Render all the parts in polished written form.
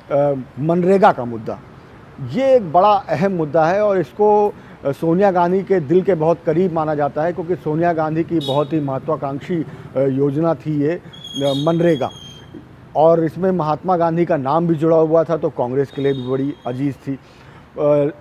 मनरेगा का मुद्दा, ये एक बड़ा अहम मुद्दा है और इसको सोनिया गांधी के दिल के बहुत करीब माना जाता है, क्योंकि सोनिया गांधी की बहुत ही महत्वाकांक्षी योजना थी ये मनरेगा, और इसमें महात्मा गांधी का नाम भी जुड़ा हुआ था, तो कांग्रेस के लिए भी बड़ी अजीज थी।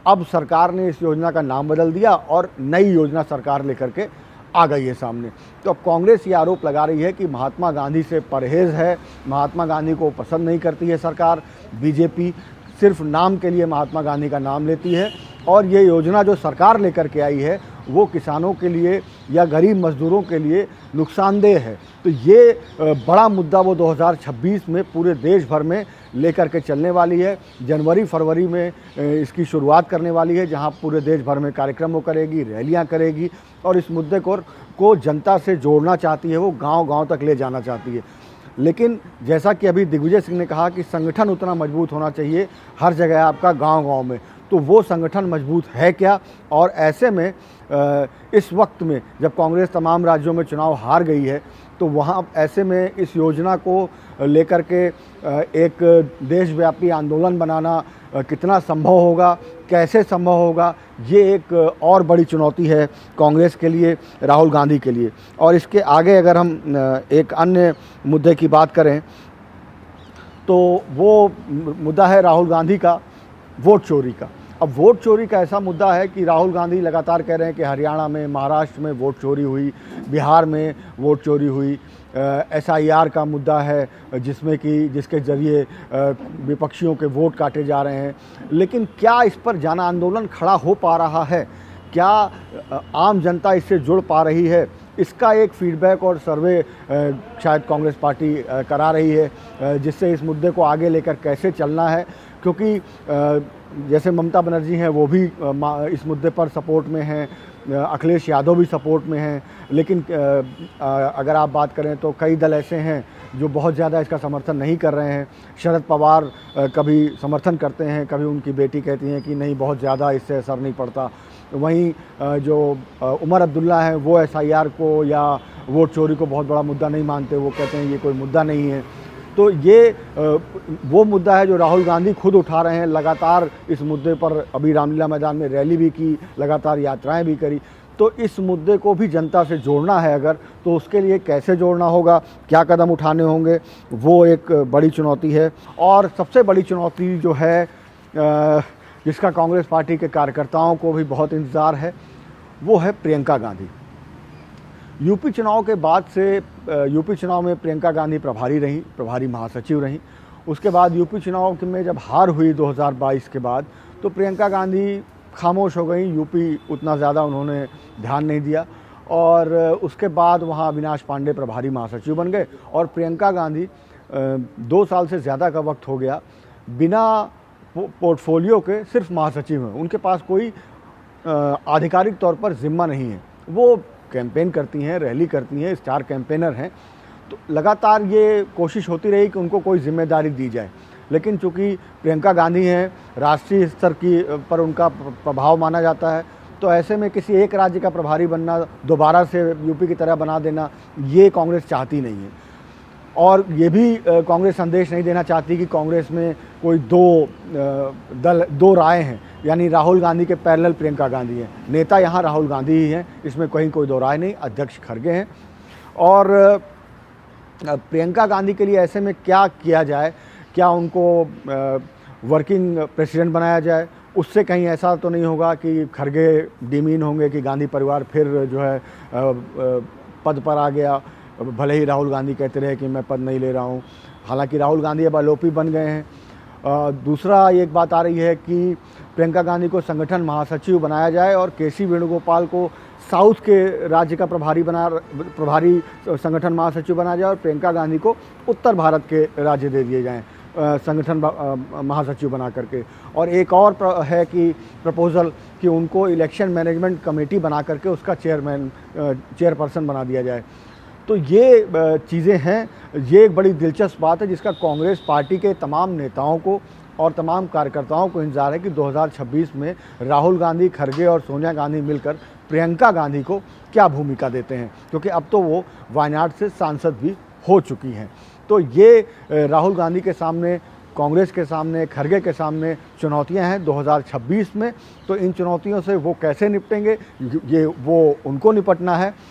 अब सरकार ने इस योजना का नाम बदल दिया और नई योजना सरकार लेकर के आ गई है सामने। तो अब कांग्रेस ये आरोप लगा रही है कि महात्मा गांधी से परहेज है, महात्मा गांधी को पसंद नहीं करती है सरकार, बीजेपी सिर्फ नाम के लिए महात्मा गांधी का नाम लेती है, और ये योजना जो सरकार लेकर के आई है वो किसानों के लिए या गरीब मजदूरों के लिए नुकसानदेह है। तो ये बड़ा मुद्दा वो 2026 में पूरे देश भर में लेकर के चलने वाली है। जनवरी फरवरी में इसकी शुरुआत करने वाली है, जहां पूरे देश भर में कार्यक्रम वो करेगी, रैलियां करेगी, और इस मुद्दे को जनता से जोड़ना चाहती है, वो गांव-गांव तक ले जाना चाहती है। लेकिन जैसा कि अभी दिग्विजय सिंह ने कहा कि संगठन उतना मजबूत होना चाहिए हर जगह आपका गांव-गांव में, तो वो संगठन मजबूत है क्या? और ऐसे में इस वक्त में जब कांग्रेस तमाम राज्यों में चुनाव हार गई है, तो वहाँ ऐसे में इस योजना को लेकर के एक देशव्यापी आंदोलन बनाना कितना संभव होगा, कैसे संभव होगा, ये एक और बड़ी चुनौती है कांग्रेस के लिए, राहुल गांधी के लिए। और इसके आगे अगर हम एक अन्य मुद्दे की बात करें तो वो मुद्दा है राहुल गांधी का वोट चोरी का। अब वोट चोरी का ऐसा मुद्दा है कि राहुल गांधी लगातार कह रहे हैं कि हरियाणा में, महाराष्ट्र में वोट चोरी हुई, बिहार में वोट चोरी हुई, SIR का मुद्दा है जिसके ज़रिए विपक्षियों के वोट काटे जा रहे हैं। लेकिन क्या इस पर जन आंदोलन खड़ा हो पा रहा है? क्या आम जनता इससे जुड़ पा रही है? इसका एक फीडबैक और सर्वे शायद कांग्रेस पार्टी करा रही है, जिससे इस मुद्दे को आगे लेकर कैसे चलना है। क्योंकि जैसे ममता बनर्जी हैं वो भी इस मुद्दे पर सपोर्ट में हैं, अखिलेश यादव भी सपोर्ट में हैं, लेकिन अगर आप बात करें तो कई दल ऐसे हैं जो बहुत ज़्यादा इसका समर्थन नहीं कर रहे हैं। शरद पवार कभी समर्थन करते हैं, कभी उनकी बेटी कहती हैं कि नहीं, बहुत ज़्यादा इससे असर नहीं पड़ता। वहीं जो उमर अब्दुल्ला हैं वो SIR को या वोट चोरी को बहुत बड़ा मुद्दा नहीं मानते, वो कहते हैं ये कोई मुद्दा नहीं है। तो ये वो मुद्दा है जो राहुल गांधी खुद उठा रहे हैं। लगातार इस मुद्दे पर अभी रामलीला मैदान में रैली भी की, लगातार यात्राएं भी करी। तो इस मुद्दे को भी जनता से जोड़ना है अगर, तो उसके लिए कैसे जोड़ना होगा, क्या कदम उठाने होंगे, वो एक बड़ी चुनौती है। और सबसे बड़ी चुनौती जो है जिसका कांग्रेस पार्टी के कार्यकर्ताओं को भी बहुत इंतज़ार है, वो है प्रियंका गांधी। यूपी चुनाव के बाद से यूपी चुनाव में प्रियंका गांधी प्रभारी महासचिव रहीं। उसके बाद यूपी चुनाव में जब हार हुई 2022 के बाद, तो प्रियंका गांधी खामोश हो गई। यूपी उतना ज़्यादा उन्होंने ध्यान नहीं दिया, और उसके बाद वहाँ अविनाश पांडे प्रभारी महासचिव बन गए, और प्रियंका गांधी 2 साल से ज़्यादा का वक्त हो गया बिना पोर्टफोलियो के सिर्फ महासचिव हैं। उनके पास कोई आधिकारिक तौर पर जिम्मा नहीं है। वो कैंपेन करती हैं, रैली करती हैं, स्टार कैंपेनर हैं। तो लगातार ये कोशिश होती रही कि उनको कोई जिम्मेदारी दी जाए, लेकिन चूंकि प्रियंका गांधी हैं, राष्ट्रीय स्तर की पर उनका प्रभाव माना जाता है, तो ऐसे में किसी एक राज्य का प्रभारी बनना, दोबारा से यूपी की तरह बना देना, ये कांग्रेस चाहती नहीं है। और ये भी कांग्रेस संदेश नहीं देना चाहती कि कांग्रेस में कोई दो राय हैं, यानी राहुल गांधी के पैरेलल प्रियंका गांधी हैं। नेता यहाँ राहुल गांधी ही हैं, इसमें कहीं कोई दो राय नहीं। अध्यक्ष खड़गे हैं। और प्रियंका गांधी के लिए ऐसे में क्या किया जाए? क्या उनको वर्किंग प्रेसिडेंट बनाया जाए? उससे कहीं ऐसा तो नहीं होगा कि खड़गे डिमीन होंगे कि गांधी परिवार फिर जो है पद पर आ गया, भले ही राहुल गांधी कहते रहे कि मैं पद नहीं ले रहा हूँ। हालांकि राहुल गांधी अब आलोपी बन गए हैं। दूसरा एक बात आ रही है कि प्रियंका गांधी को संगठन महासचिव बनाया जाए और केसी वेणुगोपाल को साउथ के राज्य का प्रभारी संगठन महासचिव बनाया जाए, और प्रियंका गांधी को उत्तर भारत के राज्य दे दिए जाएं संगठन महासचिव बना करके। और एक और है कि प्रपोजल कि उनको इलेक्शन मैनेजमेंट कमेटी बना करके उसका चेयरपर्सन बना दिया जाए। तो ये चीज़ें हैं। ये एक बड़ी दिलचस्प बात है जिसका कांग्रेस पार्टी के तमाम नेताओं को और तमाम कार्यकर्ताओं को इंतजार है कि 2026 में राहुल गांधी, खड़गे और सोनिया गांधी मिलकर प्रियंका गांधी को क्या भूमिका देते हैं, क्योंकि अब तो वो वायनाड से सांसद भी हो चुकी हैं। तो ये राहुल गांधी के सामने कांग्रेस के सामने, खरगे के सामने चुनौतियां हैं 2026 में। तो इन चुनौतियों से वो कैसे निपटेंगे, ये वो उनको निपटना है।